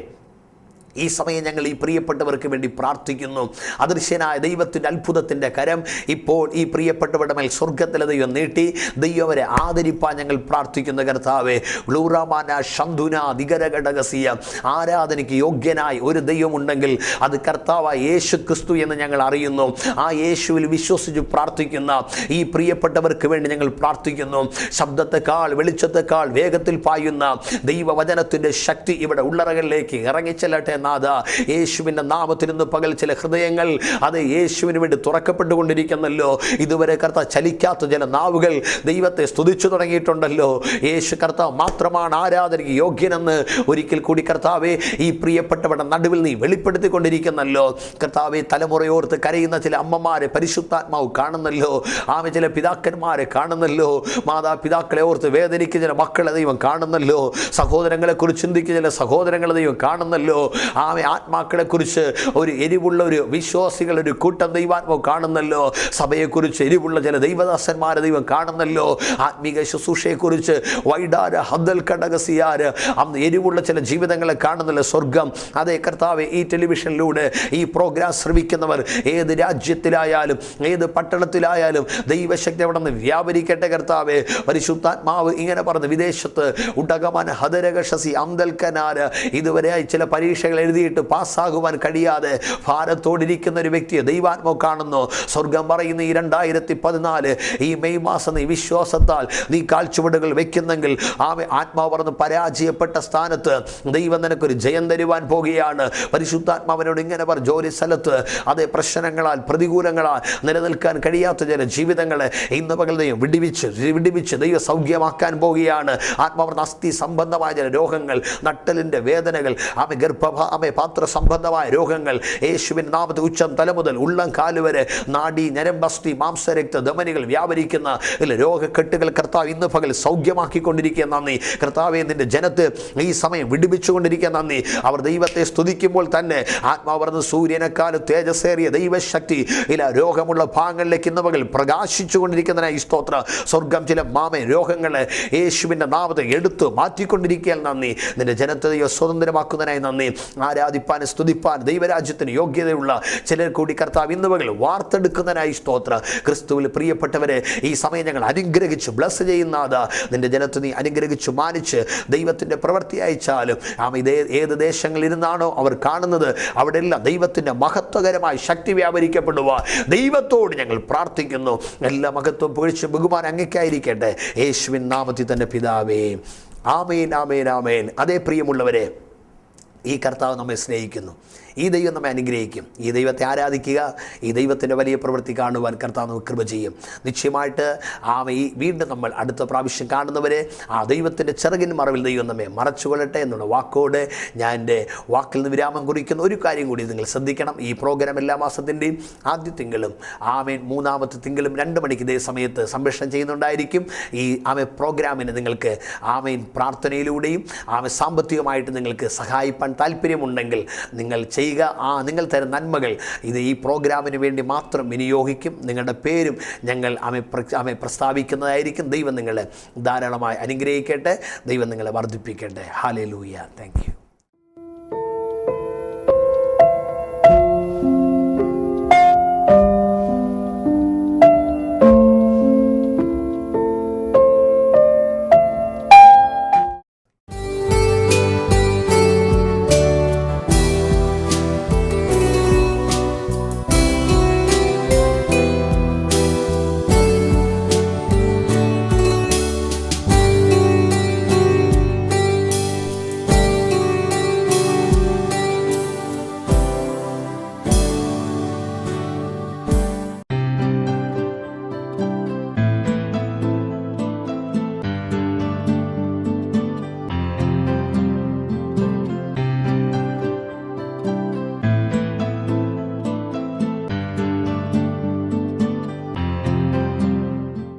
ഈ സമയം ഞങ്ങൾ ഈ പ്രിയപ്പെട്ടവർക്ക് വേണ്ടി പ്രാർത്ഥിക്കുന്നു. അദൃശ്യനായ ദൈവത്തിൻ്റെ അത്ഭുതത്തിൻ്റെ കരം ഇപ്പോൾ ഈ പ്രിയപ്പെട്ടവരുടെ മേൽ സ്വർഗത്തിലെ ദൈവം നീട്ടി ദൈവവരെ ആദരിപ്പാൻ ഞങ്ങൾ പ്രാർത്ഥിക്കുന്ന കർത്താവേ. ഗ്ലൂറാമാന ശന്ധുന ദിഗരഘടകസിയ ആരാധനയ്ക്ക് യോഗ്യനായി ഒരു ദൈവമുണ്ടെങ്കിൽ അത് കർത്താവായ യേശു ക്രിസ്തു എന്ന് ഞങ്ങൾ അറിയുന്നു. ആ യേശുവിൽ വിശ്വസിച്ച് പ്രാർത്ഥിക്കുന്ന ഈ പ്രിയപ്പെട്ടവർക്ക് വേണ്ടി ഞങ്ങൾ പ്രാർത്ഥിക്കുന്നു. ശബ്ദത്തെക്കാൾ വെളിച്ചത്തെക്കാൾ വേഗത്തിൽ പായുന്ന ദൈവവചനത്തിൻ്റെ ശക്തി ഇവിടെ ഉള്ളറകളിലേക്ക് ഇറങ്ങിച്ചെല്ലട്ടെ നാഥ. യേശുവിൻ്റെ നാമത്തിൽ ഇന്ന് പകൽ ചില ഹൃദയങ്ങൾ അത് യേശുവിന് വേണ്ടി തുറക്കപ്പെട്ടുകൊണ്ടിരിക്കുന്നല്ലോ. ഇതുവരെ കർത്താവ് ചലിക്കാത്ത ചില നാവുകൾ ദൈവത്തെ സ്തുതിച്ചു തുടങ്ങിയിട്ടുണ്ടല്ലോ. യേശു കർത്താവ് മാത്രമാണ് ആരാധനയ്ക്ക് യോഗ്യനെന്ന് ഒരിക്കൽ കൂടി കർത്താവെ ഈ പ്രിയപ്പെട്ടവരുടെ നടുവിൽ നീ വെളിപ്പെടുത്തിക്കൊണ്ടിരിക്കുന്നല്ലോ. കർത്താവെ, തലമുറയോർത്ത് കരയുന്ന ചില അമ്മമാരെ പരിശുദ്ധാത്മാവ് കാണുന്നല്ലോ. ആമേ, ചില പിതാക്കന്മാരെ കാണുന്നല്ലോ. മാതാപിതാക്കളെ ഓർത്ത് വേദനിക്കുന്ന ചില മക്കളെ ദൈവം കാണുന്നല്ലോ. സഹോദരങ്ങളെക്കുറിച്ച് ചിന്തിക്കുന്ന ചില സഹോദരങ്ങളെ ദൈവം കാണുന്നല്ലോ. ആമേ, ആത്മാക്കളെക്കുറിച്ച് ഒരു എരിവുള്ള ഒരു വിശ്വാസികളുടെ ഒരു കൂട്ടം ദൈവാത്മാവ് കാണുന്നല്ലോ. സഭയെക്കുറിച്ച് എരിവുള്ള ചില ദൈവദാസന്മാരെ ദൈവം കാണുന്നല്ലോ. ആത്മീക ശുശ്രൂഷയെക്കുറിച്ച് വൈഡാര ഹദ്ദൽ കടകസിയാര് അന്ന് എരിവുള്ള ചില ജീവിതങ്ങളെ കാണുന്നല്ലോ. സ്വർഗം അതേ കർത്താവെ, ഈ ടെലിവിഷനിലൂടെ ഈ പ്രോഗ്രാം ശ്രവിക്കുന്നവർ ഏത് രാജ്യത്തിലായാലും ഏത് പട്ടണത്തിലായാലും ദൈവശക്തി അവിടെ നിന്ന് വ്യാപരിക്കട്ടെ കർത്താവെ. പരിശുദ്ധാത്മാവ് ഇങ്ങനെ പറഞ്ഞു, വിദേശത്ത് ഉടകമൻ ഹദരകശസി അംദൽക്കനാര് ഇതുവരെയായി ചില പരീക്ഷകൾ എഴുതിയിട്ട് പാസ്സാകുവാൻ കഴിയാതെ ഭാരത്തോടിരിക്കുന്ന ഒരു വ്യക്തിയെ ദൈവാത്മാവ് കാണുന്നു. സ്വർഗം പറയുന്ന ഈ 2014 ഈ മെയ് മാസം നീ വിശ്വാസത്താൽ നീ കാൽച്ചുവടുകൾ വെക്കുന്നെങ്കിൽ ആത്മാവ് പറഞ്ഞ് പരാജയപ്പെട്ട സ്ഥാനത്ത് ദൈവം നിനക്കൊരു ജയം തരുവാൻ പോകുകയാണ്. പരിശുദ്ധാത്മാവിനോട് ഇങ്ങനെ പറ, ജോലി സ്ഥലത്ത് അതേ പ്രശ്നങ്ങളാൽ പ്രതികൂലങ്ങളാൽ നിലനിൽക്കാൻ കഴിയാത്ത ചില ജീവിതങ്ങളെ ഇന്ന് പകൽ ദൈവം വിടിവിച്ച് ദൈവ സൗഖ്യമാക്കാൻ പോകുകയാണ്. ആത്മാവർന്ന അസ്ഥി സംബന്ധമായ ചില രോഗങ്ങൾ, നട്ടലിൻ്റെ വേദനകൾ, പാത്ര സംബന്ധമായ രോഗങ്ങൾ യേശുവിൻ്റെ നാമത്തിൽ ഉച്ചം തല മുതൽ ഉള്ളം കാലുവരെ നാഡി ഞരമ്പസ്ഥി മാംസരക്ത ധമനികൾ വ്യാപരിക്കുന്ന രോഗക്കെട്ടുകൾ കർത്താവ് ഇന്ന് പകൽ സൗഖ്യമാക്കിക്കൊണ്ടിരിക്കുക. നന്ദി കർത്താവെ, നിന്റെ ജനത്തെ ഈ സമയം വിടുവിച്ചുകൊണ്ടിരിക്കുക. നന്ദി. അവർ ദൈവത്തെ സ്തുതിക്കുമ്പോൾ തന്നെ ആത്മാവർന്ന് സൂര്യനെക്കാളും തേജസ്സേറിയ ദൈവശക്തി രോഗമുള്ള ഭാഗങ്ങളിലേക്ക് ഇന്ന് പകൽ പ്രകാശിച്ചുകൊണ്ടിരിക്കുന്നതിനായി സ്തോത്ര. സ്വർഗം ചില രോഗങ്ങളെ യേശുവിൻ്റെ നാമത്തെ എടുത്തു മാറ്റിക്കൊണ്ടിരിക്കാൻ നന്ദി. നിന്റെ ജനത്തെ സ്വതന്ത്രമാക്കുന്നതിനായി നന്ദി. ആരാധിപ്പാൻ സ്തുതിപ്പാൻ ദൈവരാജ്യത്തിന് യോഗ്യതയുള്ള ചിലർ കൂടി കർത്താവ് ഇന്ന് പകൽ വാർത്തെടുക്കുന്നതിനായി സ്തോത്ര. ക്രിസ്തുവിൽ പ്രിയപ്പെട്ടവരെ ഈ സമയം ഞങ്ങൾ അനുഗ്രഹിച്ച് ബ്ലസ് ചെയ്യുന്നാഥ. നിന്റെ ജനത്തെ നീ അനുഗ്രഹിച്ച് മാനിച്ച് ദൈവത്തിൻ്റെ പ്രവൃത്തി അയച്ചാലും ഏത് ദേശങ്ങളിൽ ഇരുന്നാണോ അവർ കാണുന്നത് അവിടെയെല്ലാം ദൈവത്തിൻ്റെ മഹത്വകരമായ ശക്തി വ്യാപരിക്കപ്പെടുക ദൈവത്തോട് ഞങ്ങൾ പ്രാർത്ഥിക്കുന്നു. എല്ലാ മഹത്വം പുകഴ്ച ബഹുമാനം അങ്ങേക്കായിരിക്കട്ടെ യേശുവിൻ നാമത്തിൽ തന്നെ പിതാവേ. ആമേൻ, ആമേൻ, ആമേൻ. അതേ പ്രിയമുള്ളവരെ, ഈ കർത്താവ് നമ്മെ സ്നേഹിക്കുന്നു. ഈ ദൈവം നമ്മെ അനുഗ്രഹിക്കും. ഈ ദൈവത്തെ ആരാധിക്കുക. ഈ ദൈവത്തിൻ്റെ വലിയ പ്രവൃത്തി കാണുവാൻ കർത്താവ് നമുക്ക് കൃപ ചെയ്യും. നിശ്ചയമായിട്ട് വീണ്ടും നമ്മൾ അടുത്ത പ്രാവശ്യം കാണുന്നവരെ ആ ദൈവത്തിൻ്റെ ചിറകിൻ മറവിൽ ദൈവം നമ്മെ മറച്ചുകൊള്ളട്ടെ എന്നുള്ള വാക്കോട് ഞാൻ എൻ്റെ വാക്കിൽ നിന്ന് വിരാമം കുറിക്കുന്ന ഒരു കാര്യം കൂടി നിങ്ങൾ ശ്രദ്ധിക്കണം. ഈ പ്രോഗ്രാം എല്ലാ മാസത്തിൻ്റെയും ആദ്യ തിങ്കളും മൂന്നാമത്തെ തിങ്കളും 2 മണിക്ക് ഇതേ സമയത്ത് സംപ്രേഷണം ചെയ്യുന്നുണ്ടായിരിക്കും. ഈ പ്രോഗ്രാമിന് നിങ്ങൾക്ക് പ്രാർത്ഥനയിലൂടെയും സാമ്പത്തികമായിട്ട് നിങ്ങൾക്ക് സഹായിപ്പാൻ താല്പര്യമുണ്ടെങ്കിൽ നിങ്ങൾ ചെയ്യുക. നിങ്ങൾ തരുന്ന നന്മകൾ ഇത് ഈ പ്രോഗ്രാമിന് വേണ്ടി മാത്രം വിനിയോഗിക്കും. നിങ്ങളുടെ പേരും ഞങ്ങൾ പ്രസ്താവിക്കുന്നതായിരിക്കും. ദൈവം നിങ്ങളെ ധാരാളമായി അനുഗ്രഹിക്കട്ടെ. ദൈവം നിങ്ങളെ വർദ്ധിപ്പിക്കട്ടെ. ഹല്ലേലൂയ. Thank you.